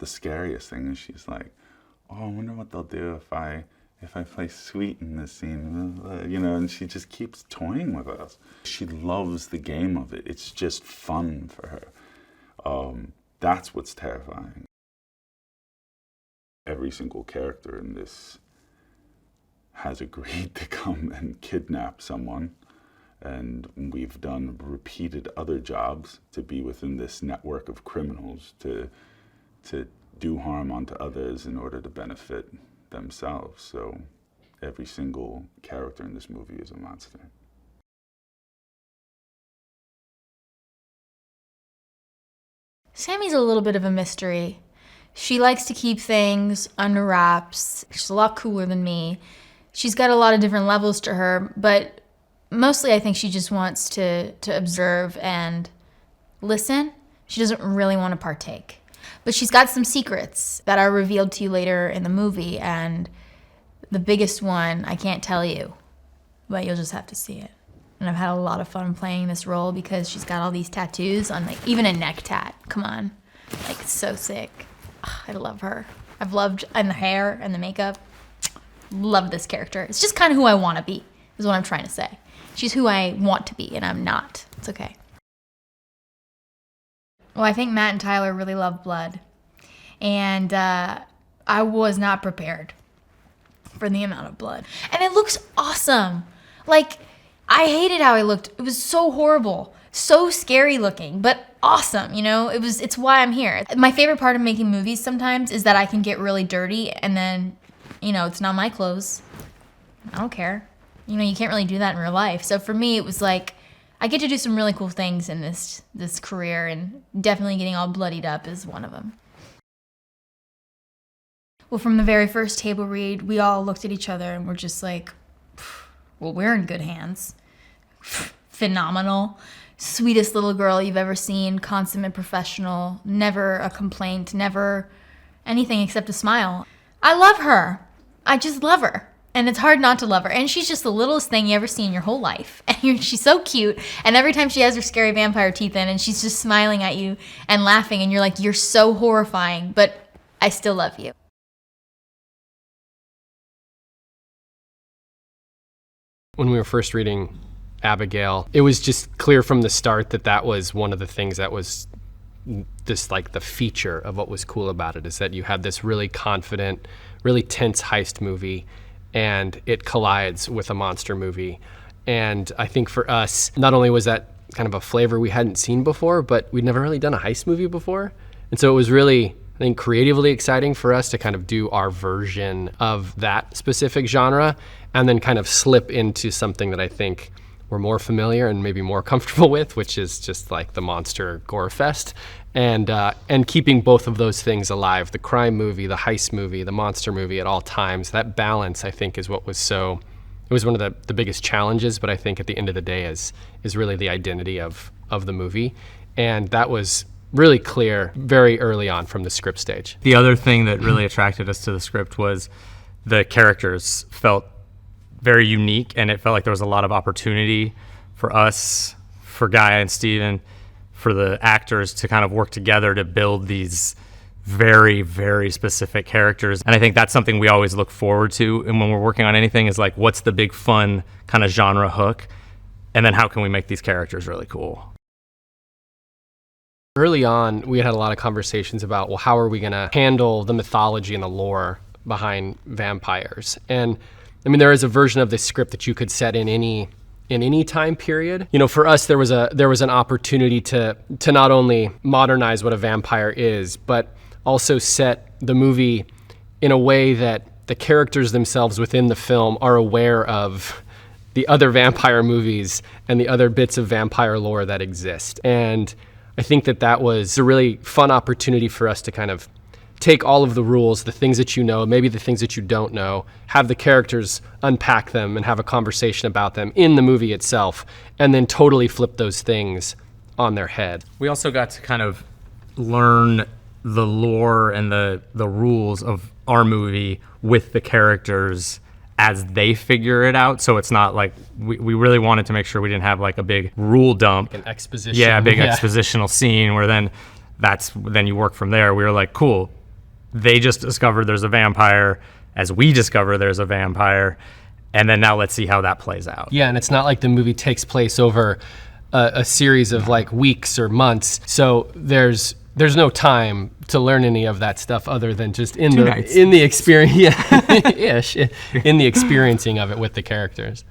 the scariest thing. And she's like, oh, I wonder what they'll do if I play sweet in this scene, and she just keeps toying with us. She loves the game of it. It's just fun for her. That's what's terrifying. Every single character in this has agreed to come and kidnap someone. And we've done repeated other jobs to be within this network of criminals to do harm onto others in order to benefit themselves. So every single character in this movie is a monster. Sammy's a little bit of a mystery. She likes to keep things under wraps. She's a lot cooler than me. She's got a lot of different levels to her, but mostly I think she just wants to observe and listen. She doesn't really want to partake. But she's got some secrets that are revealed to you later in the movie, and the biggest one, I can't tell you, but you'll just have to see it. And I've had a lot of fun playing this role because she's got all these tattoos on, like, even a neck tat. Come on. Like, it's so sick. I love her. I've loved, and the hair and the makeup. Love this character. It's just kind of who I want to be, is what I'm trying to say. She's who I want to be, and I'm not. It's okay. Well, I think Matt and Tyler really love blood. And I was not prepared for the amount of blood. And it looks awesome. Like, I hated how it looked. It was so horrible. So scary looking, but awesome, It's why I'm here. My favorite part of making movies sometimes is that I can get really dirty and then, it's not my clothes. I don't care. You can't really do that in real life. So for me, it was like, I get to do some really cool things in this career, and definitely getting all bloodied up is one of them. Well, from the very first table read, we all looked at each other and we're just like, well, we're in good hands. Phenomenal. Sweetest little girl you've ever seen, consummate professional, never a complaint, never anything except a smile. I love her. I just love her. And it's hard not to love her. And she's just the littlest thing you ever see in your whole life. And she's so cute. And every time she has her scary vampire teeth in and she's just smiling at you and laughing, and you're like, you're so horrifying, but I still love you. When we were first reading Abigail, it was just clear from the start that was one of the things that was this, like, the feature of what was cool about it, is that you had this really confident, really tense heist movie, and it collides with a monster movie. And I think for us, not only was that kind of a flavor we hadn't seen before, but we'd never really done a heist movie before. And so it was really, I think, creatively exciting for us to kind of do our version of that specific genre and then kind of slip into something that I think we're more familiar and maybe more comfortable with, which is just like the monster gore fest, and keeping both of those things alive, the crime movie, the heist movie, the monster movie at all times. That balance, I think, is what was so, it was one of the biggest challenges, but I think at the end of the day is really the identity of the movie. And that was really clear very early on from the script stage. The other thing that really attracted us to the script was the characters felt very unique, and it felt like there was a lot of opportunity for us, for Guy and Steven, for the actors to kind of work together to build these very, very specific characters. And I think that's something we always look forward to. And when we're working on anything, is like, what's the big fun kind of genre hook? And then how can we make these characters really cool? Early on, we had a lot of conversations about, well, how are we going to handle the mythology and the lore behind vampires? And I mean, there is a version of this script that you could set in any time period. For us, there was an opportunity to not only modernize what a vampire is, but also set the movie in a way that the characters themselves within the film are aware of the other vampire movies and the other bits of vampire lore that exist. And I think that was a really fun opportunity for us to kind of take all of the rules, the things that you know, maybe the things that you don't know, have the characters unpack them and have a conversation about them in the movie itself, and then totally flip those things on their head. We also got to kind of learn the lore and the rules of our movie with the characters as they figure it out. So it's not like, we really wanted to make sure we didn't have like a big rule dump. An exposition. Yeah, a big expositional scene where then you work from there. We were like, cool, they just discovered there's a vampire as we discover there's a vampire. And then now let's see how that plays out. Yeah, and it's not like the movie takes place over a series of like weeks or months. So there's no time to learn any of that stuff other than just in the experience, in the experiencing of it with the characters.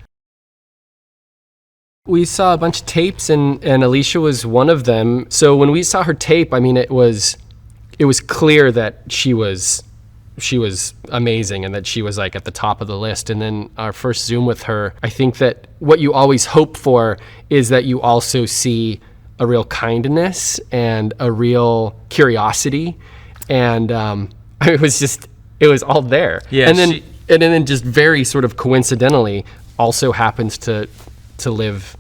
We saw a bunch of tapes, and Alicia was one of them. So when we saw her tape, I mean, it was clear that she was amazing and that she was like at the top of the list. And then our first Zoom with her, I think that what you always hope for is that you also see a real kindness and a real curiosity. And it was all there. Yeah, and then just very sort of coincidentally also happens to live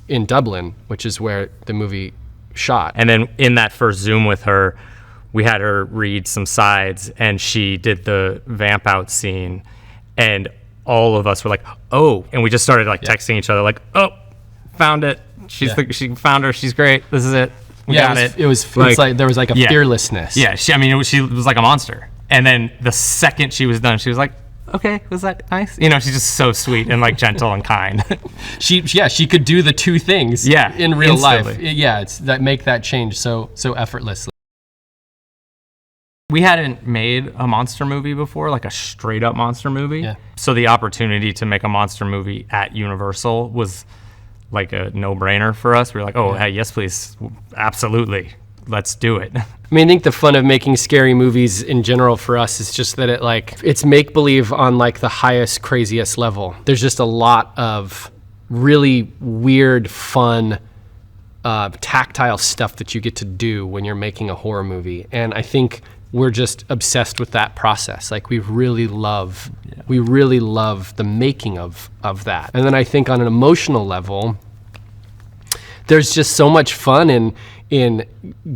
in Dublin, which is where the movie shot. And then in that first Zoom with her, we had her read some sides, and she did the vamp out scene, and all of us were like, oh, and we just started like texting each other like, oh, found it. She found her. She's great. This is it. We got it. It's like there was like a fearlessness. Yeah. She was like a monster. And then the second she was done, she was like, okay, was that nice? You know, she's just so sweet and like gentle and kind. She could do the two things in real instantly. life. Yeah, it's that make that change so effortlessly. We hadn't made a monster movie before, like a straight up monster movie. Yeah. So the opportunity to make a monster movie at Universal was like a no-brainer for us. We were like, oh, hey, yes, please. Absolutely. Let's do it. I mean, I think the fun of making scary movies in general for us is just that it's make-believe on like the highest, craziest level. There's just a lot of really weird, fun, tactile stuff that you get to do when you're making a horror movie. And I think we're just obsessed with that process. Like we really love the making of that. And then I think on an emotional level, there's just so much fun in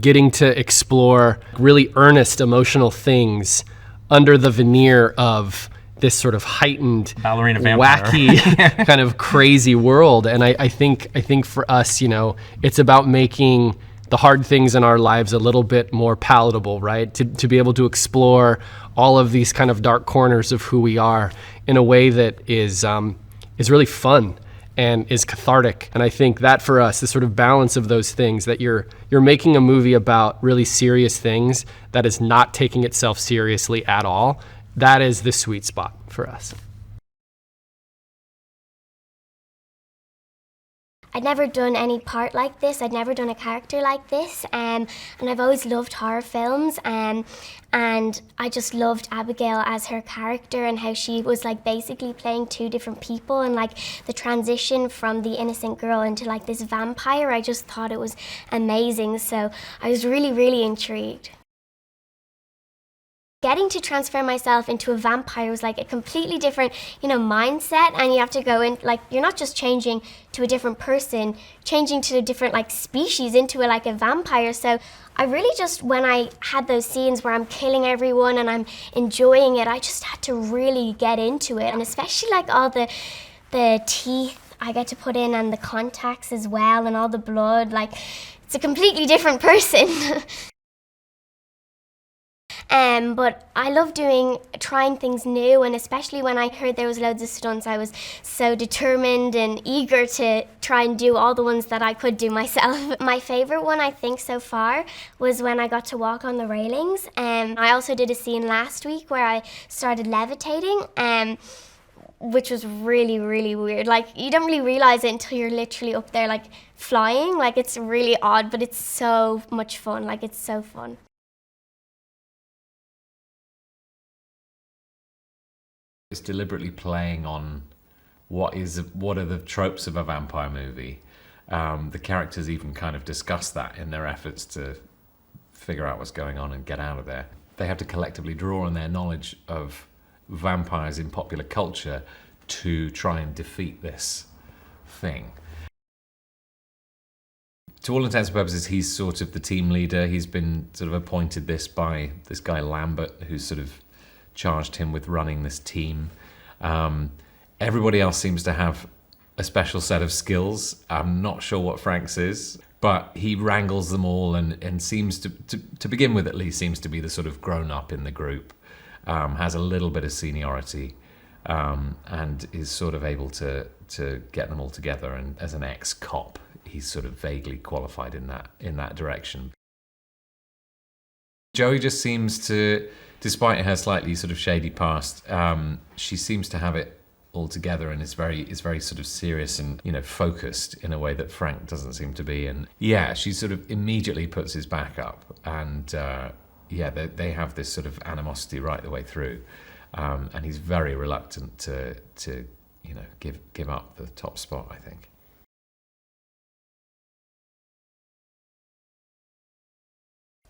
getting to explore really earnest emotional things under the veneer of this sort of heightened, ballerina vampire, wacky, kind of crazy world. And I think for us, you know, it's about making the hard things in our lives a little bit more palatable, right? To be able to explore all of these kind of dark corners of who we are in a way that is really fun and is cathartic. And I think that for us, the sort of balance of those things, that you're making a movie about really serious things that is not taking itself seriously at all, that is the sweet spot for us. I'd never done any part like this. I'd never done a character like this. And I've always loved horror films. And I just loved Abigail as her character and how she was like basically playing two different people, and like the transition from the innocent girl into like this vampire. I just thought it was amazing. So I was really, really intrigued. Getting to transfer myself into a vampire was like a completely different, mindset, and you have to go in, like, you're not just changing to a different person, changing to a different, like, species into a vampire. So I really just, when I had those scenes where I'm killing everyone and I'm enjoying it, I just had to really get into it, and especially like all the teeth I get to put in and the contacts as well and all the blood, like, it's a completely different person. But I love trying things new, and especially when I heard there was loads of stunts, I was so determined and eager to try and do all the ones that I could do myself. My favorite one, I think, so far was when I got to walk on the railings. I also did a scene last week where I started levitating, which was really, really weird. Like, you don't really realize it until you're literally up there, like, flying. Like, it's really odd, but it's so much fun. Like, it's so fun. It's deliberately playing on what are the tropes of a vampire movie. The characters even kind of discuss that in their efforts to figure out what's going on and get out of there. They have to collectively draw on their knowledge of vampires in popular culture to try and defeat this thing. To all intents and purposes, he's sort of the team leader. He's been sort of appointed this by this guy Lambert, who's sort of charged him with running this team. Everybody else seems to have a special set of skills. I'm not sure what Frank's is. but he wrangles them all and seems to begin with, at least, seems to be the sort of grown up in the group, has a little bit of seniority, and is sort of able to get them all together. And as an ex-cop, he's sort of vaguely qualified in that direction. Joey just seems to, despite her slightly sort of shady past, she seems to have it all together and is very sort of serious and, you know, focused in a way that Frank doesn't seem to be. And yeah, she sort of immediately puts his back up, and they have this sort of animosity right the way through, and he's very reluctant to you know, give up the top spot, I think.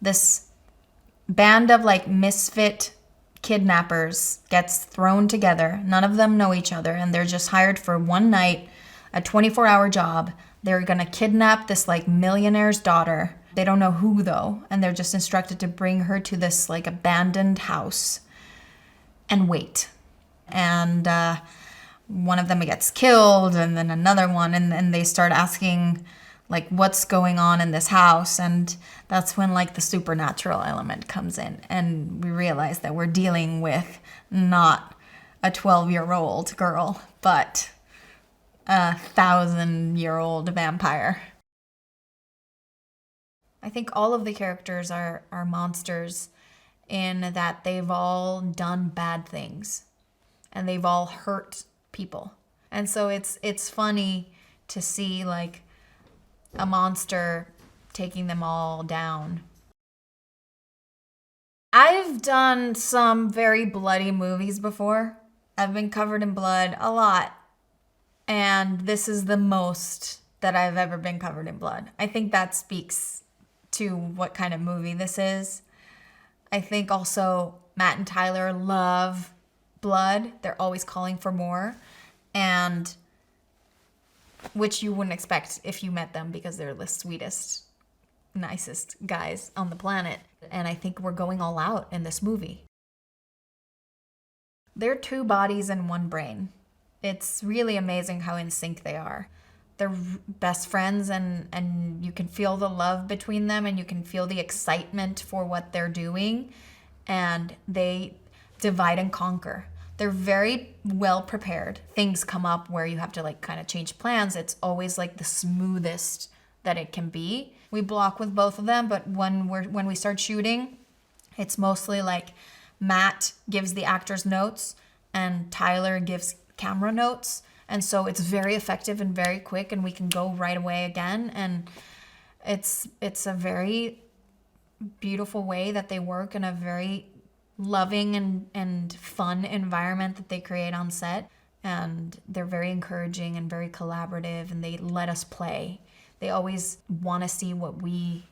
This band of like misfit kidnappers gets thrown together. None of them know each other, and they're just hired for one night, a 24-hour job. They're gonna kidnap this like millionaire's daughter. They don't know who though, and they're just instructed to bring her to this like abandoned house and wait. And one of them gets killed, and then another one, and then they start asking like what's going on in this house, and that's when like the supernatural element comes in, and we realize that we're dealing with not a 12-year-old girl, but a 1,000-year-old vampire. I think all of the characters are monsters in that they've all done bad things and they've all hurt people. And so it's funny to see like a monster taking them all down. I've done some very bloody movies before. I've been covered in blood a lot. And this is the most that I've ever been covered in blood. I think that speaks to what kind of movie this is. I think also Matt and Tyler love blood. They're always calling for more. And which you wouldn't expect if you met them, because they're the sweetest, nicest guys on the planet. And I think we're going all out in this movie. They're two bodies and one brain. It's really amazing how in sync they are. They're best friends, and you can feel the love between them, and you can feel the excitement for what they're doing, and they divide and conquer. They're very well prepared. Things come up where you have to like kind of change plans. It's always like the smoothest that it can be. We block with both of them, but when we start shooting, it's mostly like Matt gives the actors notes and Tyler gives camera notes. And so it's very effective and very quick, and we can go right away again. And it's a very beautiful way that they work, in a very loving and fun environment that they create on set. And they're very encouraging and very collaborative, and they let us play. They always want to see what we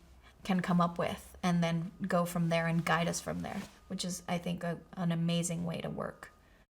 can come up with and then go from there and guide us from there, which is, I think, an amazing way to work.